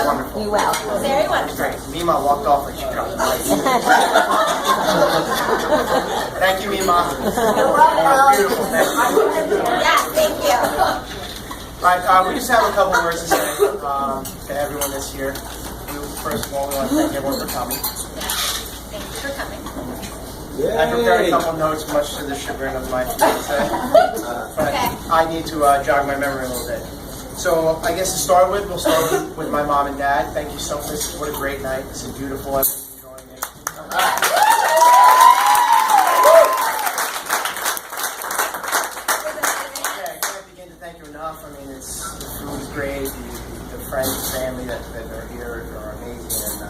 wonderful. You will. Very wonderful. Great. Mima walked off like she dropped the mic. Thank you, Mima. Beautiful. Thank you. Yeah, thank you. All right, we just have a couple words to say to everyone that's here. First of all, we want to thank everyone for coming. Thank you for coming. I prepared a couple notes, much to the chagrin of my fiance. But I need to jog my memory a little bit. So I guess to start with, we'll start with my mom and dad. Thank you so much. What a great night. This is beautiful. Everyone's enjoying it. Yeah, I can't begin to thank you enough. I mean, the food is great. The friends and family that are here are amazing.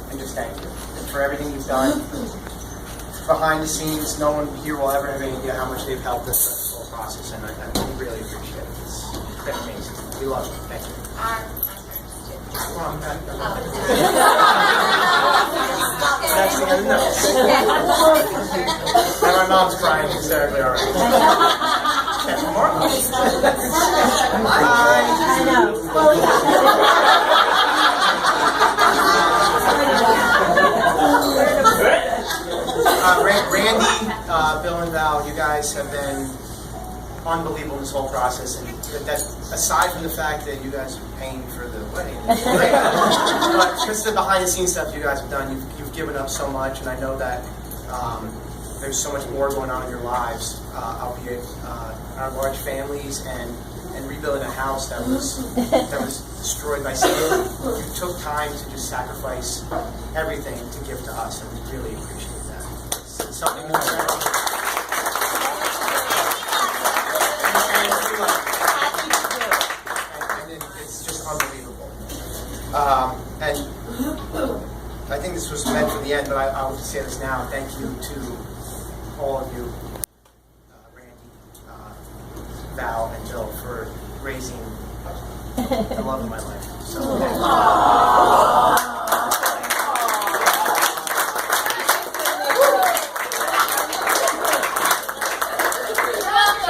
And just thank you. And for everything you've done. Behind the scenes, no one here will ever have any idea how much they've helped us through this whole process, and I really appreciate it. It's been amazing. We love you. Thank you. That's the end of the notes. And my mom's crying hysterically already. Randy, Bill, and Val, you guys have been unbelievable in this whole process, and that aside from the fact that you guys are paying for the wedding, but just the behind-the-scenes stuff you guys have done, you've given up so much, and I know that there's so much more going on in your lives, albeit our large families and rebuilding a house that was destroyed by sin. You took time to just sacrifice everything to give to us, and we really appreciate that. It's something more. It's just unbelievable. And I think this was meant for the end, but I will say this now. Thank you to all of you, Randy, Val, and Bill, for raising the love of my life. So thank you.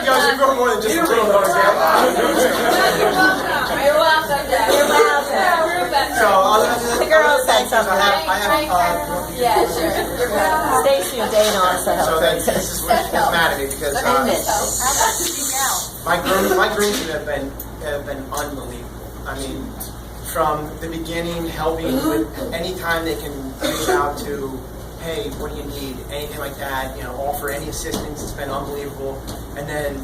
You guys are more than just a little noise there. You're welcome. You're welcome. So, The girls said something. I have Yeah, sure. Stacy and Dana also so helped. that this is what's mad at me because my groomsmen have been unbelievable. I mean, from the beginning, helping with any time they can reach out to, hey, what do you need? Anything like that, offer any assistance. It's been unbelievable. And then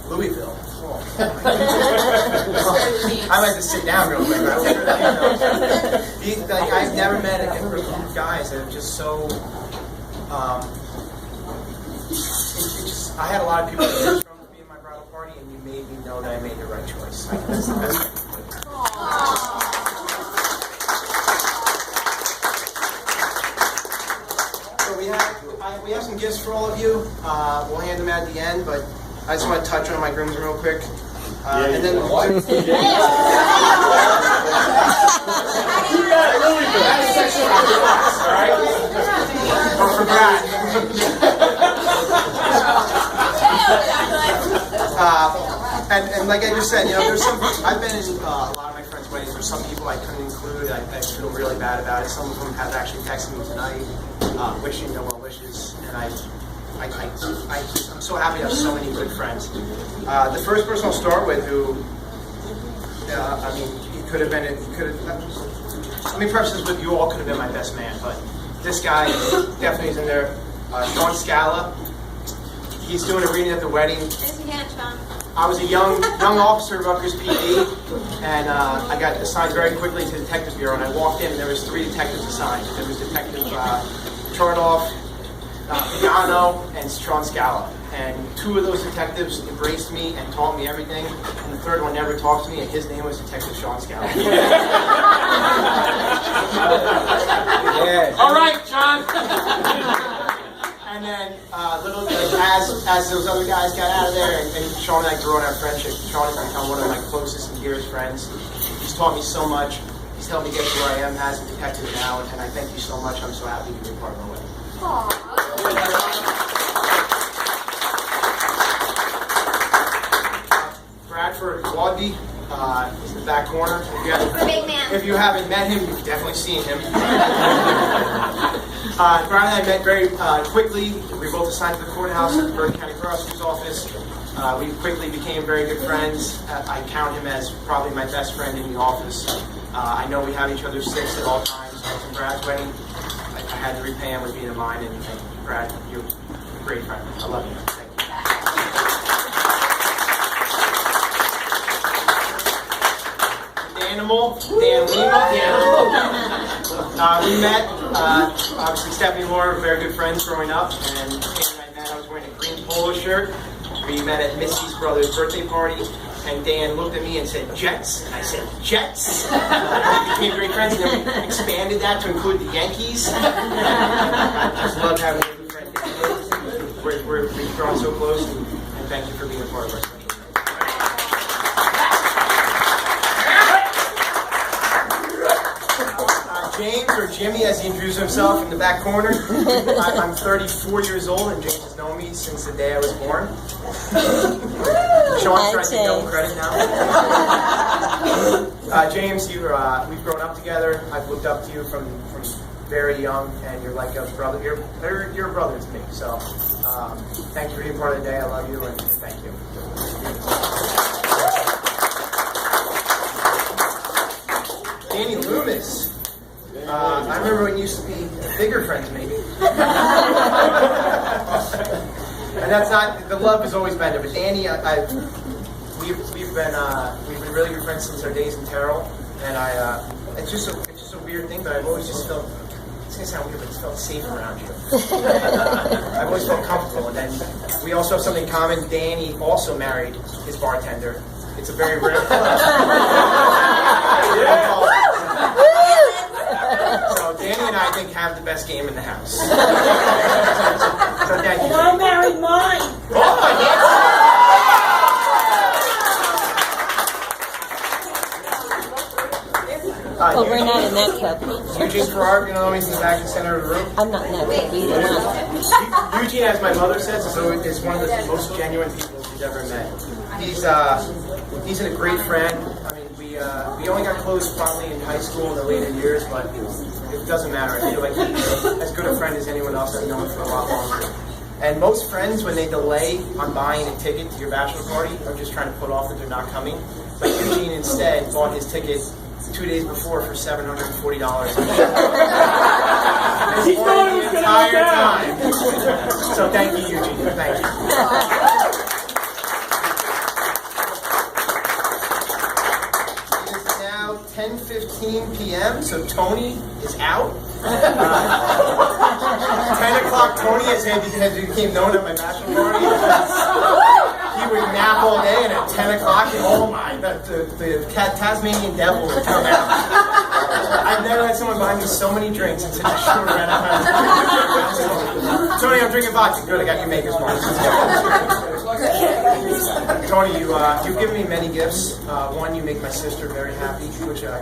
Louisville. Oh, I like to sit down real quick. I've never met a group of guys that are just so. I had a lot of people that choose from me in my bridal party, and you made me know that I made the right choice. I think that's the best thing. So we have some gifts for all of you. We'll hand them at the end, but I just want to touch on my groomsmen real quick. And then what? From Brad. And like I just said, there's some. I've been in a lot of my friends' weddings. There's some people I couldn't include. I feel really bad about it. Some of them have actually texted me tonight, wishing no well wishes, and I'm so happy to have so many good friends. The first person I'll start with, who, he could have been. Let me preface this with you all could have been my best man, but this guy definitely is in there. Sean Scala. He's doing a reading at the wedding. Raise your hand, Sean. I was a young officer of Rutgers PD, and I got assigned very quickly to the Detectives Bureau. And I walked in, and there was 3 detectives assigned. There was Detective Charnoff, Piano, and Sean Scala. And 2 of those detectives embraced me and taught me everything. And the 3rd one never talked to me, and his name was Detective Sean Scala. Yeah. All right, John. And then, as those other guys got out of there, and Sean and I grew on our friendship. Sean has become one of my closest and dearest friends. He's taught me so much. He's helped me get to where I am as a detective now, and I thank you so much. I'm so happy to be a part of my wedding. Bradford Wadby, He's in the back corner. Big man. If you haven't met him, you've definitely seen him. Brian and I met very quickly. We were both assigned to the courthouse at the Bergen County Prosecutor's Office. We quickly became very good friends. I count him as probably my best friend in the office. I know we have each other's six at all times. I was in Brad's wedding. I had to repay him with being of mine, and Brad, you're a great friend. I love you. Thank you. Dan Lima. We met, obviously Stephanie and Laura were very good friends growing up, and Dan and I met, I was wearing a green polo shirt. We met at Missy's brother's birthday party, and Dan looked at me and said, Jets? And I said, Jets? We became great friends, and then we expanded that to include the Yankees. I just love having a good friend. We've grown so close, and thank you for being a part of our special day. James, or Jimmy as he introduced himself in the back corner. I'm 34 years old, and James has known me since the day I was born. Sean's trying to take double credit now. James, we've grown up together. I've looked up to you from very young, and you're like a brother. You're a brother to me. So thank you for being part of the day. I love you, and thank you. Danny Loomis. I remember when you used to be a bigger friend to me. And that's not, the love has always been there. But Danny, we've been really good friends since our days in Terrell. And it's just a weird thing, but I've always just felt, it's gonna sound weird, but it's felt safe around you. I've always felt comfortable. And then we also have something in common. Danny also married his bartender. It's a very rare club. So Danny and I think have the best game in the house. So thank you. And I married mine. Oh my God. Well, we're not in that club. Eugene Farrar, you know, he's in the back and center of the room. I'm not in that club either. Eugene, as my mother says, is one of the most genuine people she's ever met. He's a great friend. I mean, we only got close probably in high school in the later years, but it doesn't matter. I feel like he's as good a friend as anyone else I've known for a lot longer. And most friends, when they delay on buying a ticket to your bachelor party, are just trying to put off that they're not coming. But Eugene instead bought his ticket 2 days before for $740. He's going the entire time. So thank you, Eugene. Thank you. It is now 10:15 p.m. So Tony is out. 10 o'clock. Tony has became known at my bachelor party. He would nap all day, and at 10 o'clock, oh my, the Tasmanian devil would come out. I've never had someone buy me so many drinks in such a short amount of time. Tony, I'm drinking vodka. Good, I got your Maker's Mark. Tony, you've given me many gifts. One, you make my sister very happy, which I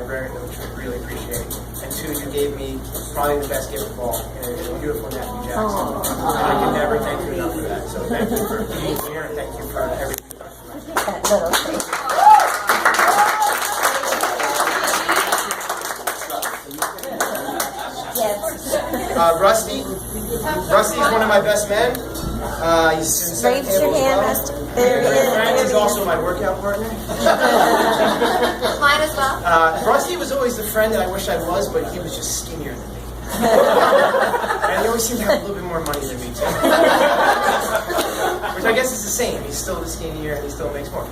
really appreciate. And two, you gave me probably the best gift of all, a beautiful nephew, Jackson. And I can never thank you enough for that. So thank you for being here, and thank you for everything you've done for me. That little thing. Yes. Rusty's one of my best men. He's in the second Raise your table hand, as Rusty. well. There he is. He's also my workout partner. Mine as well. Rusty was always the friend that I wish I was, but he was just skinnier than me. And he always seemed to have a little bit more money than me, too. Which I guess is the same. He's still the skinnier and he still makes more.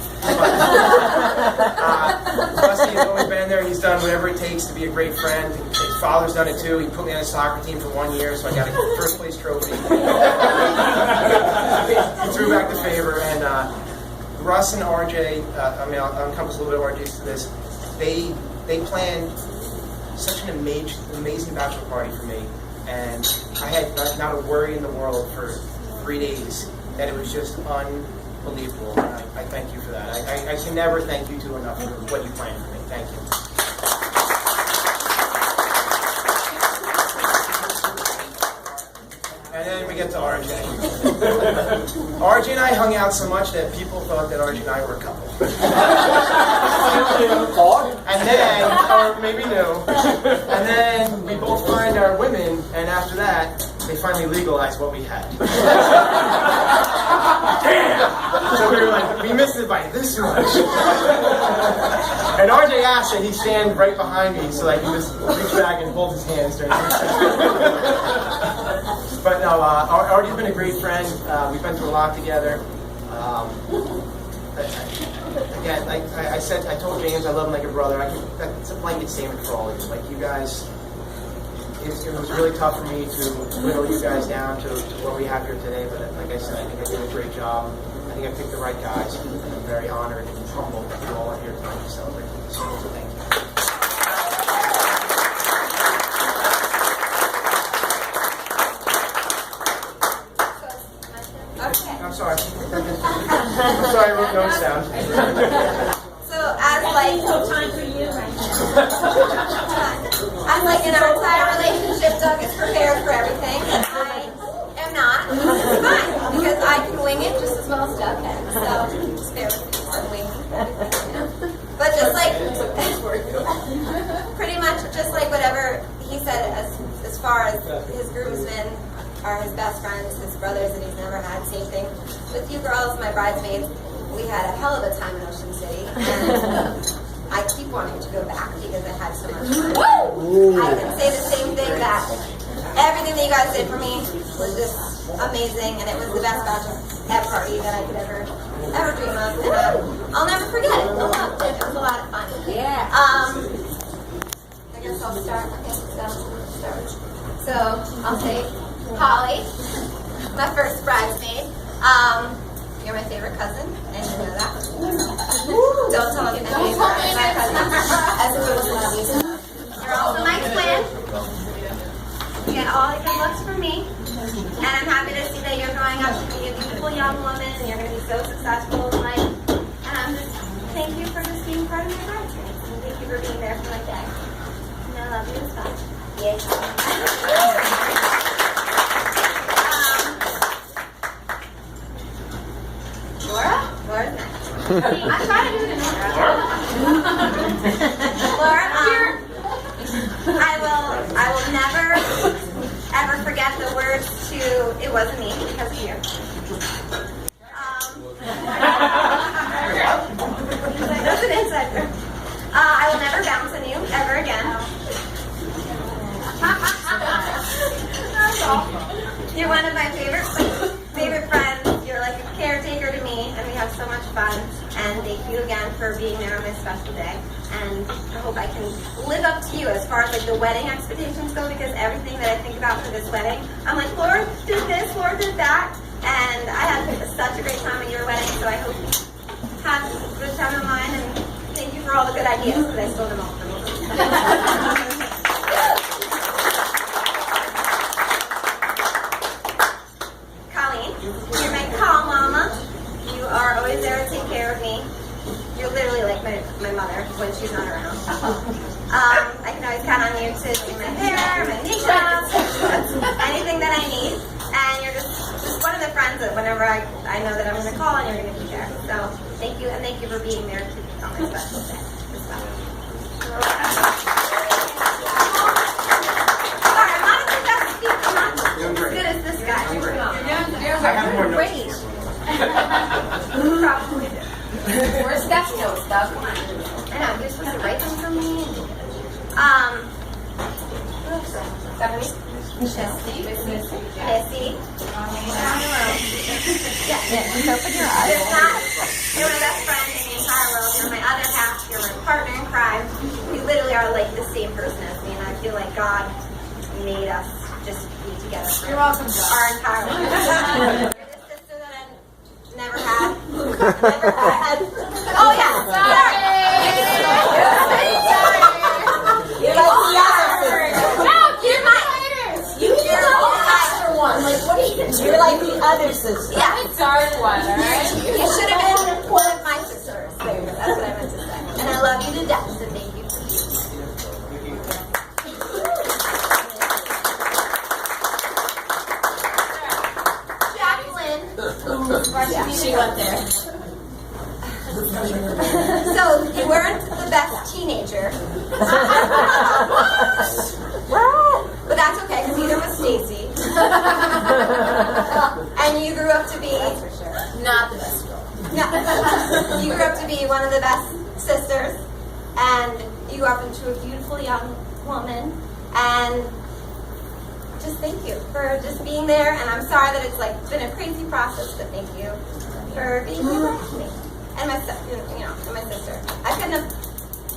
Rusty has always been there. He's done whatever it takes to be a great friend. His father's done it, too. He put me on a soccer team for 1 year, so I got a first place trophy. He threw back the favor. And Russ and RJ, I'll encompass a little bit of RJ to this. They planned such an amazing bachelor party for me, and I had not a worry in the world for 3 days, that it was just unbelievable. And I thank you for that. I can never thank you two enough for what you planned for me. Thank you. And then we get to RJ. RJ and I hung out so much that people thought that RJ and I were a couple. And then, or maybe no. And then we both find our women, and after that, they finally legalized what we had. Damn! So we were like, we missed it by this much. And RJ asked that he stand right behind me so I can just reach back and hold his hands during But no, RJ's been a great friend. We've been through a lot together. Again, like I said, I told James I love him like a brother. That's a blanket statement for all of you. Like you guys, it was really tough for me to whittle you guys down to what we have here today. But like I said, I think I did a great job. I think I picked the right guys, and I'm very honored and humbled that you all are here tonight to celebrate this. So thank you. I'm sorry. I'm sorry, I wrote notes down. So as like No time for you right now. as like in our entire relationship, Doug is prepared for everything, and I am not. Which is fine because I can wing it just as well as Doug can. So just bear with me for winging everything, you know. But just like pretty much just like whatever he said as far as his groomsmen are his best friends, his brothers that he's never had. Same thing with you girls, my bridesmaids. We had a hell of a time in Ocean City, and I keep wanting to go back because I had so much fun. I can say the same thing that everything that you guys did for me was just amazing, and it was the best bachelorette party that I could ever dream of, and I'll never forget it. It was a lot of fun. Yeah. I guess I'll start. So I'll say Holly, my first bridesmaid. You're my favorite cousin, and you know that. Don't tell me that you're my cousin. As if it was love. You're also my twin. You get all the good looks from me, and I'm happy to see that you're growing up to be a beautiful young woman, and you're going to be so successful in life. And I'm just thank you for just being part of my bridesmaids, and thank you for being there for my day. And I love you as well. Yeah. Laura's next. I'm trying to do it in order. Laura, I will never ever forget the words to "It Wasn't Me" because of you. That's an inside joke. I will never bounce on you ever again. That's all. You're one of my favorite friends. You're like a caretaker to me, and we have so much fun. And thank you again for being there on this special day. And I hope I can live up to you as far as like the wedding expectations go, because everything that I think about for this wedding, I'm like, Lord did this, Lord did that, and I had such a great time at your wedding. So I hope you had a good time of mine, and thank you for all the good ideas because I stole them all from you. You're my call mama. You are always there to take care of me. You're literally like my mother when she's not around. I can always count on you to do my hair, my makeup, anything that I need. And you're just one of the friends that whenever I know that I'm going to call and you're going to be there. So thank you, and thank you for being there to on my special day as well. Sorry, I'm not a good at speaking. I'm not as good as this guy. I have more notes. Probably do. Where's Steph's notes, Steph? I know, you're supposed to write them for me. Stephanie? Missy. Yeah, open your eyes. You're my best friend in the entire world. You're my other half. You're my partner in crime. You literally are like the same person as me, and I feel like God made us just be together for our entire life. You're the sister that I never had. Oh yeah, sorry. You're like the other sister. No, you're my. You're the extra one. Like, what are you? You're like the other sister. Yeah, sorry one. All right. You should have been one of my sisters. There you go. That's what I meant to say. And I love you to death. So thank you for being here. Jacqueline, beautiful young woman, and just thank you for just being there. And I'm sorry that it's like been a crazy process, but thank you for being here with me and my and my sister. I couldn't have,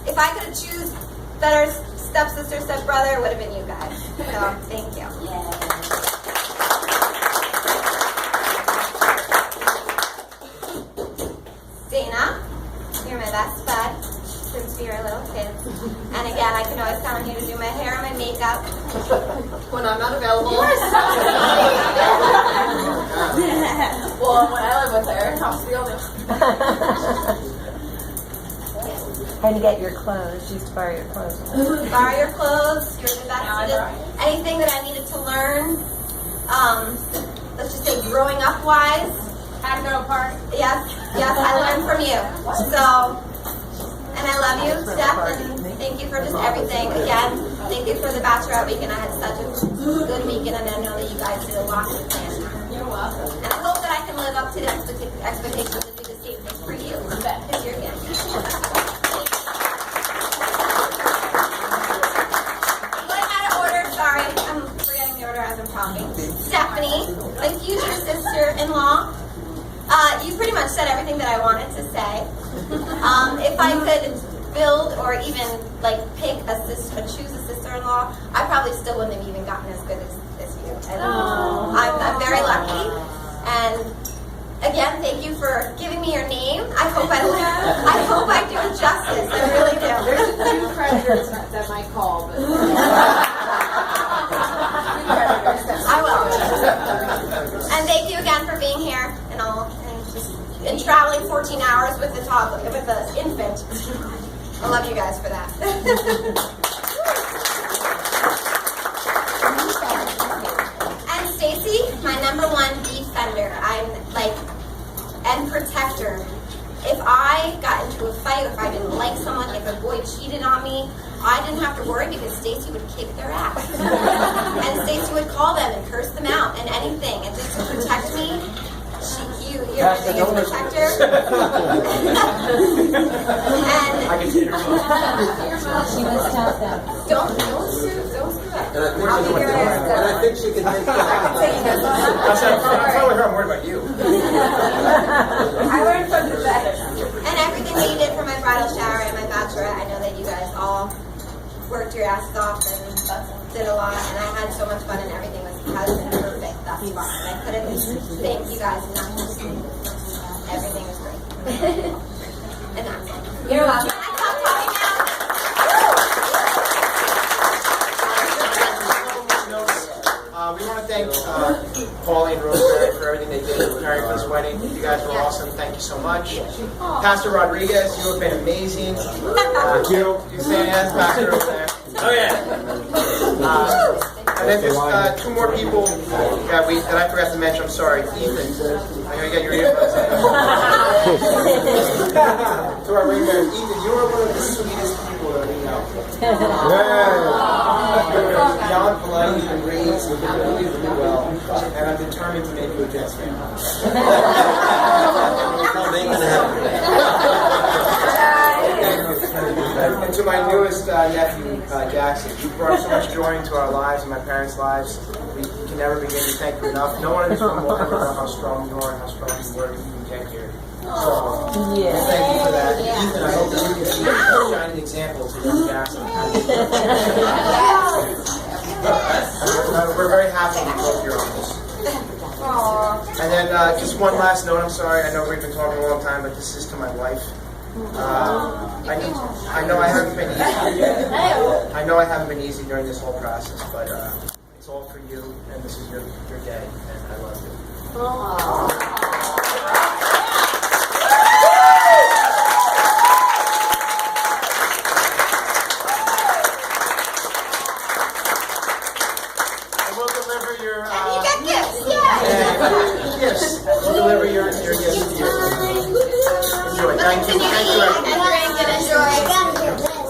if I could have choose better stepsister, stepbrother, it would have been you guys. So thank you. Dana, you're my best bud since we were little kids. And again, I can always count on you to do my hair and my makeup when I'm not available. Well, when I live with her, I'm the only And to get your clothes. She used to borrow your clothes. Borrow your clothes. You're the best. Anything that I needed to learn, let's just say growing up wise. Had to go apart. Yes, I learned from you. So, and I love you, Steph, and thank you for just everything. Again, thank you for the Bachelorette weekend. I had such a good weekend, and I know that you guys did a lot to plan. You're welcome. And I hope that I can live up to the expectations and do the same thing for you. Because you're good. Going out of order, sorry. I'm forgetting the order as I'm talking. Stephanie, my future sister-in-law. You pretty much said everything that I wanted to say. If I could build or even like pick choose a sister-in-law, I probably still wouldn't have even gotten as good as you. And I'm very lucky. And again, thank you for giving me your name. I hope I do it justice. I really do. There's a few creditors that might call, but I will. And thank you again for being here and all, and traveling 14 hours with the infant. I love you guys for that. And Stacy, my #1 defender. And protector. If I got into a fight, if I didn't like someone, if a boy cheated on me, I didn't have to worry because Stacy would kick their ass. And Stacy would call them and curse them out and anything. And just to protect me, you're my biggest protector. And I can see her. She was tough then. don't screw up. And I think she can take that. I'm telling her I'm worried about you. I learned from the best. And everything that you did for my bridal shower and my bachelorette, I know that you guys all worked your asses off and did a lot, and I had so much fun, and everything has been perfect thus far. And I couldn't thank you guys enough. Everything was great. And that's it. You're welcome. I stopped talking now. We want to thank Paulie and Rosemary for everything they did preparing for this wedding. You guys were awesome. Thank you so much. Pastor Rodriguez, you have been amazing. Thank you. You stand as pastor over there. Oh, yeah. And then there's 2 more people that I forgot to mention. I'm sorry. Ethan. I know you got your earbuds in. To our ring bearers, Ethan, you are one of the sweetest people that we know. Young, polite, and raised really, really well. And I'm determined to make you a Jets fan. And to my newest nephew, Jackson, you brought so much joy into our lives and my parents' lives. We can never begin to thank you enough. No one in this room will ever know how strong you are and how strong you were to even get here. So, thank you for that. Ethan, I hope that you can be a shining example to young Jackson. We're very happy to both your uncles. And then just one last note. I'm sorry. I know we've been talking a long time, but this is to my wife. I know I haven't been easy. I know I haven't been easy during this whole process, but it's all for you, and this is your day, and I love you.